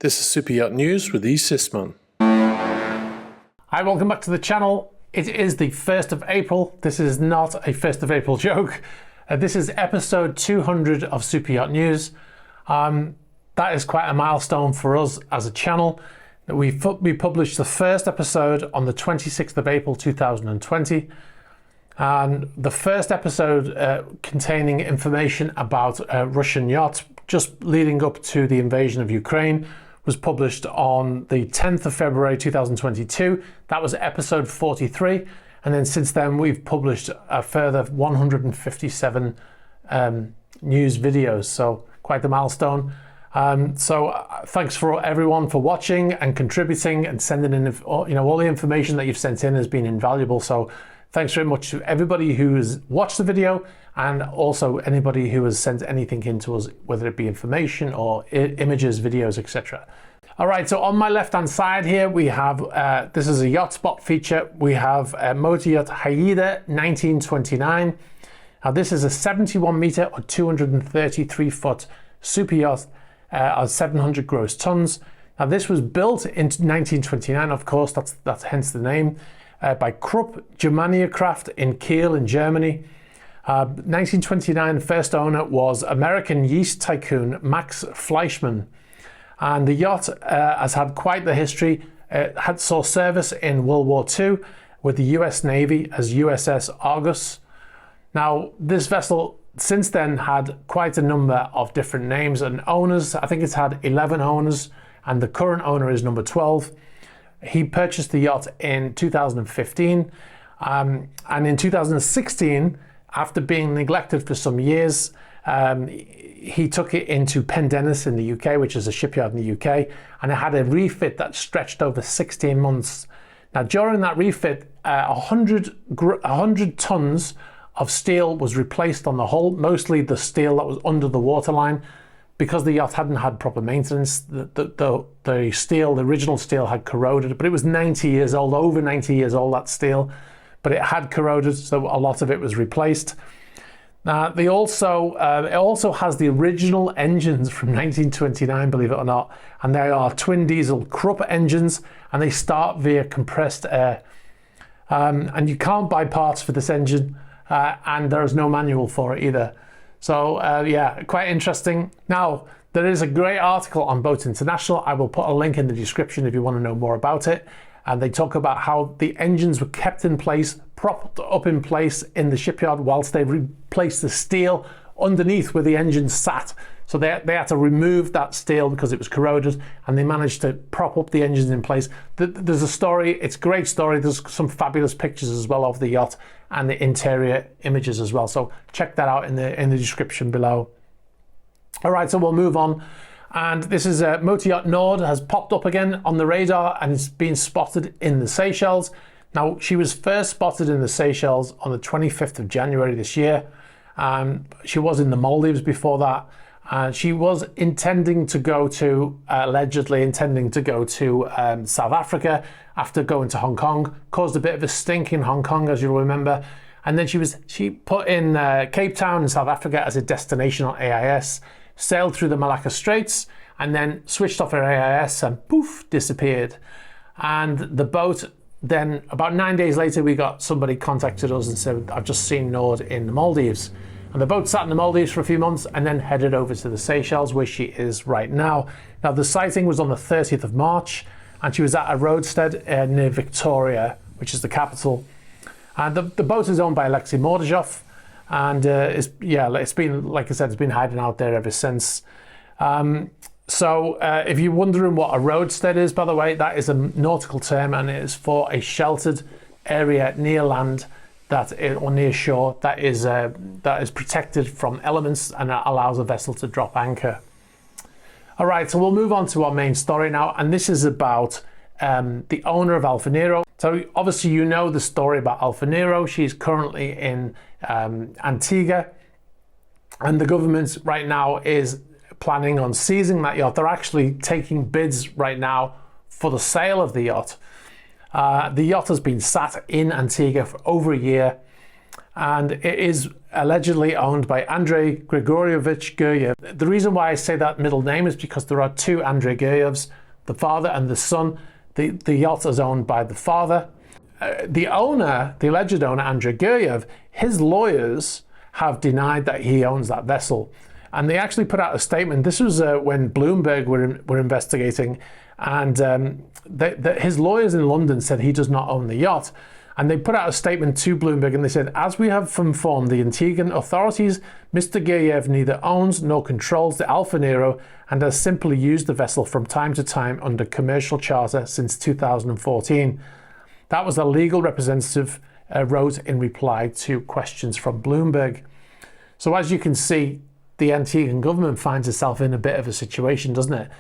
This is Super Yacht News with Sisman. Hi, welcome back to the channel. It is the 1st of April. This is not a 1st of April joke. This is episode 200 of Super Yacht News. That is quite a milestone for us as a channel. We published the first episode on the 26th of April 2020. And the first episode containing information about Russian yachts just leading up to the invasion of Ukraine was published on the 10th of February 2022. That was episode 43. And then since then, we've published a further 157 news videos. So quite the milestone. Thanks for everyone for watching and contributing and sending in, all the information that you've sent in has been invaluable. So thanks very much to everybody who has watched the video and also anybody who has sent anything in to us, whether it be information or images, videos, etc. All right, so on my left-hand side here, we have, this is a YotSpot feature. We have a motor yacht Haida 1929. Now this is a 71 meter or 233 foot super yacht of 700 gross tons. Now this was built in 1929, of course, that's hence the name, by Krupp Germaniacraft in Kiel in Germany. 1929 first owner was American yeast tycoon Max Fleischmann. And the yacht has had quite the history. Saw service in World War II with the US Navy as USS Argus. Now this vessel since then had quite a number of different names and owners. I think it's had 11 owners and the current owner is number 12. He purchased the yacht in 2015 and in 2016, after being neglected for some years, he took it into Pendennis in the UK, which is a shipyard in the UK, and it had a refit that stretched over 16 months. Now during that refit, 100 tons of steel was replaced on the hull, mostly the steel that was under the waterline. Because the yacht hadn't had proper maintenance, the steel, the original steel had corroded, but it was 90 years old, over 90 years old, that steel, but it had corroded, so a lot of it was replaced. Now, it also has the original engines from 1929, believe it or not, and they are twin diesel Krupp engines, and they start via compressed air. And you can't buy parts for this engine, and there is no manual for it either. So yeah, quite interesting. Now, there is a great article on Boat International. I will put a link in the description if you want to know more about it. And they talk about how the engines were kept in place, propped up in place in the shipyard whilst they replaced the steel underneath where the engines sat. So they had to remove that steel because it was corroded, and they managed to prop up the engines in place. There's a story, it's a great story. There's some fabulous pictures as well of the yacht and the interior images as well. So check that out in the description below. All right, so we'll move on. And this is Motor Yacht Nord has popped up again on the radar and it's been spotted in the Seychelles. Now, she was first spotted in the Seychelles on the 25th of January this year. She was in the Maldives before that. And she was intending to go to, allegedly intending to go to South Africa after going to Hong Kong. Caused a bit of a stink in Hong Kong, as you'll remember. And then she put in Cape Town in South Africa as a destination on AIS. Sailed through the Malacca Straits and then switched off her AIS and poof, disappeared. And the boat then, about 9 days later, we got somebody contacted us and said, I've just seen Nord in the Maldives. And the boat sat in the Maldives for a few months and then headed over to the Seychelles, where she is right now. Now, the sighting was on the 30th of March and she was at a roadstead near Victoria, which is the capital. And the boat is owned by Alexei Mordozhov. And it's been, like I said, it's been hiding out there ever since. So if you're wondering what a roadstead is, by the way, that is a nautical term, and it is for a sheltered area near land or near shore that is protected from elements and allows a vessel to drop anchor. All right, so we'll move on to our main story now, and this is about the owner of Alfa Nero. So obviously you know the story about Alfa Nero. She's currently in Antigua, and the government right now is planning on seizing that yacht. They're actually taking bids right now for the sale of the yacht. The yacht has been sat in Antigua for over a year, and it is allegedly owned by Andrei Grigorievich Guryev. The reason why I say that middle name is because there are two Andrei Guryevs, the father and the son. The yacht is owned by the father. The owner, the alleged owner, Andrei Guryev, his lawyers have denied that he owns that vessel. And they actually put out a statement. This was when Bloomberg were investigating, and his lawyers in London said he does not own the yacht. And they put out a statement to Bloomberg and they said, as we have informed the Antiguan authorities, Mr. Guryev neither owns nor controls the Alfa Nero and has simply used the vessel from time to time under commercial charter since 2014. That was a legal representative wrote in reply to questions from Bloomberg. So as you can see, the Antiguan government finds itself in a bit of a situation, doesn't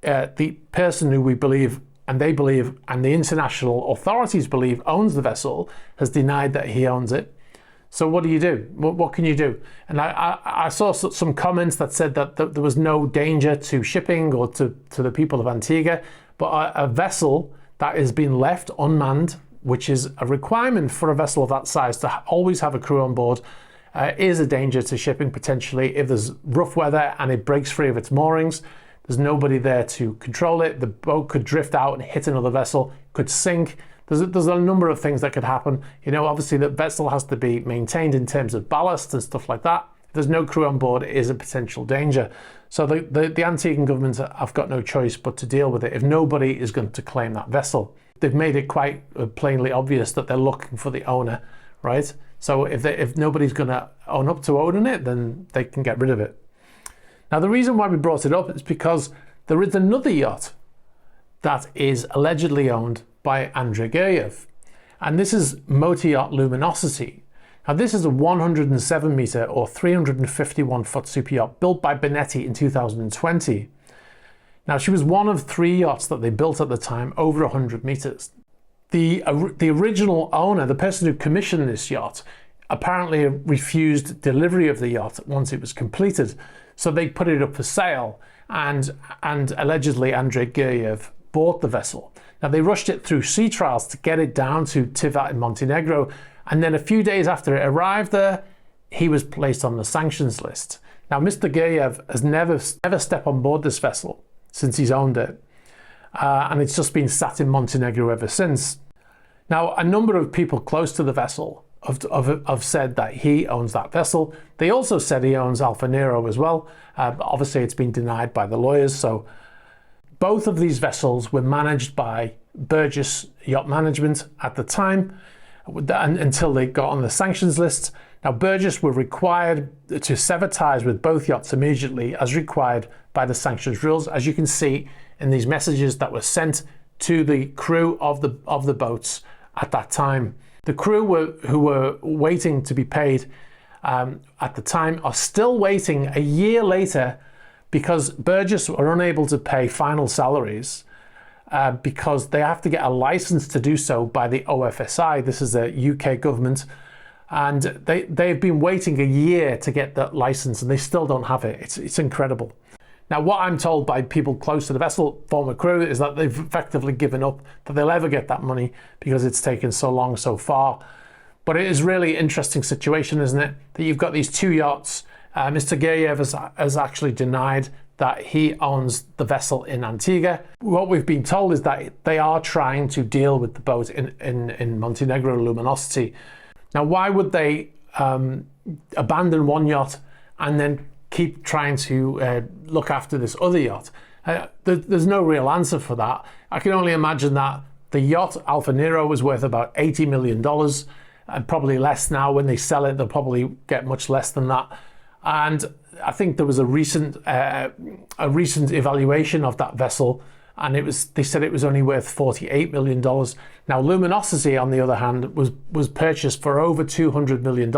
it? The person who we believe, and they believe, and the international authorities believe owns the vessel, has denied that he owns it. So what do you do? What can you do? And I saw some comments that said that there was no danger to shipping or to the people of Antigua, but a vessel that is being left unmanned, which is a requirement for a vessel of that size to always have a crew on board, is a danger to shipping potentially. If there's rough weather and it breaks free of its moorings, there's nobody there to control it. The boat could drift out and hit another vessel, could sink. There's a number of things that could happen. You know, obviously the vessel has to be maintained in terms of ballast and stuff like that. If there's no crew on board, it is a potential danger. So the Antiguan government have got no choice but to deal with it if nobody is going to claim that vessel. They've made it quite plainly obvious that they're looking for the owner, right? So if nobody's going to own up to owning it, then they can get rid of it. Now, the reason why we brought it up is because there is another yacht that is allegedly owned by Andrei Guryev. And this is motor yacht Luminosity. Now, this is a 107 metre or 351 foot super yacht built by Benetti in 2020. Now, she was one of three yachts that they built at the time over 100 metres. The original owner, the person who commissioned this yacht, apparently refused delivery of the yacht once it was completed. So they put it up for sale, and allegedly Andrei Guryev bought the vessel. Now, they rushed it through sea trials to get it down to Tivat in Montenegro, and then a few days after it arrived there, he was placed on the sanctions list. Now, Mr. Guryev has never stepped on board this vessel since he's owned it, and it's just been sat in Montenegro ever since. Now, a number of people close to the vessel have said that he owns that vessel. They also said he owns Alfa Nero as well. Obviously, it's been denied by the lawyers. So both of these vessels were managed by Burgess Yacht Management at the time, until they got on the sanctions list. Now, Burgess were required to sever ties with both yachts immediately, as required by the sanctions rules, as you can see in these messages that were sent to the crew of the boats at that time. The crew who were waiting to be paid at the time are still waiting a year later, because Burgess are unable to pay final salaries because they have to get a license to do so by the OFSI. This is the UK government, and they've been waiting a year to get that license, and they still don't have it. It's incredible. Now, what I'm told by people close to the vessel, former crew, is that they've effectively given up that they'll ever get that money because it's taken so long so far. But it is really interesting situation, isn't it? That you've got these two yachts. Mr. Guryev has actually denied that he owns the vessel in Antigua. What we've been told is that they are trying to deal with the boat in Montenegro, Luminosity. Now, why would they abandon one yacht and then keep trying to look after this other yacht? There's no real answer for that. I can only imagine that the yacht Alfa Nero was worth about $80 million, and probably less now. When they sell it, they'll probably get much less than that. And I think there was a recent evaluation of that vessel, and they said it was only worth $48 million. Now, Luminosity, on the other hand, was purchased for over $200 million.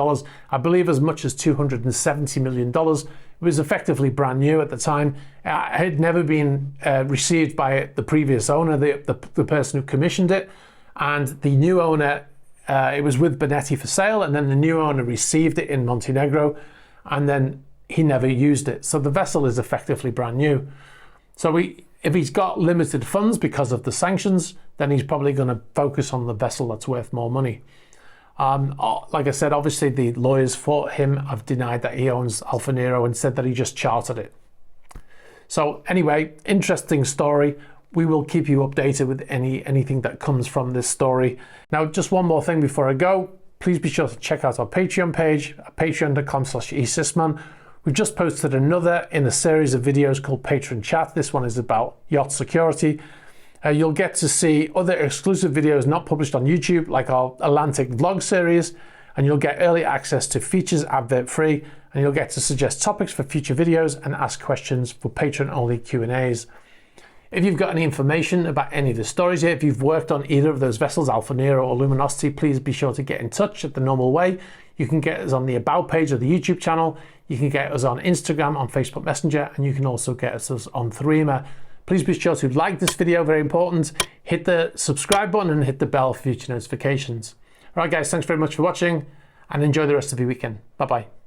I believe as much as $270 million. It was effectively brand new at the time. It had never been received by the previous owner, the person who commissioned it. And the new owner, it was with Benetti for sale, and then the new owner received it in Montenegro, and then he never used it. So the vessel is effectively brand new. So if he's got limited funds because of the sanctions, then he's probably going to focus on the vessel that's worth more money. Like I said, obviously the lawyers for him have denied that he owns Alfa Nero and said that he just chartered it. So anyway, interesting story. We will keep you updated with anything that comes from this story. Now, just one more thing before I go. Please be sure to check out our Patreon page at patreon.com/esisman. We've just posted another in a series of videos called Patron Chat. This one is about yacht security. You'll get to see other exclusive videos not published on YouTube, like our Atlantic vlog series, and you'll get early access to features advert free, and you'll get to suggest topics for future videos and ask questions for patron-only Q&As. If you've got any information about any of the stories here, if you've worked on either of those vessels, Alfa Nero or Luminosity, please be sure to get in touch at the normal way. You can get us on the About page of the YouTube channel, you can get us on Instagram, on Facebook Messenger, and you can also get us on Threema. Please be sure to like this video, very important. Hit the subscribe button and hit the bell for future notifications. All right, guys, thanks very much for watching and enjoy the rest of your weekend. Bye-bye.